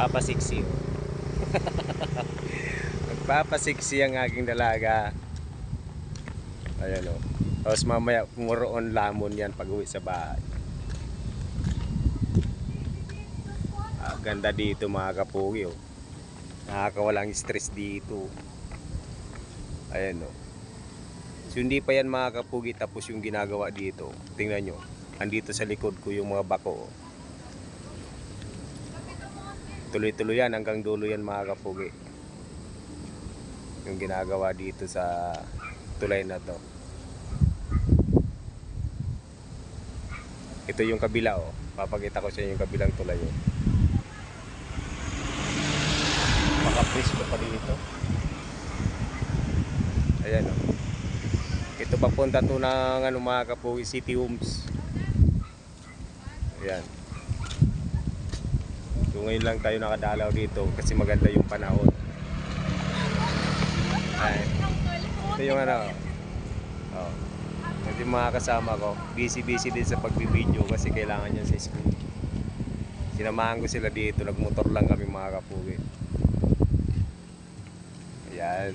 Papasiksi oh. Nagpapasiksi ang aking dalaga. Ayan oh. Tapos mamaya pumuroon lamon yan pag uwi sa bahay. Ganda dito mga kapugi oh. Nakakawalang stress dito. Ayan oh. So hindi pa yan mga kapugi tapos yung ginagawa dito. Tingnan nyo. Andito sa likod ko yung mga bako oh. Tuloy-tuloy yan hanggang dulo yan mga kapugi. Yung ginagawa dito sa tulay na to. Ito yung kabila oh. Papakita ko sa inyo yung kabilang tulay oh. Makapresko pa dito. Ayan oh. Ito papunta to ng ano mga kapugi, City Homes. Ayan. So ngayon lang tayo nakadalaw dito kasi maganda yung panahon. Ayan. Ito yung ano. Oh. Ito yung mga kasama ko. Busy din sa pagbibideo kasi kailangan yan sa school. Sinamahan ko sila dito. Nagmotor lang kami mga kapugi. Ayan.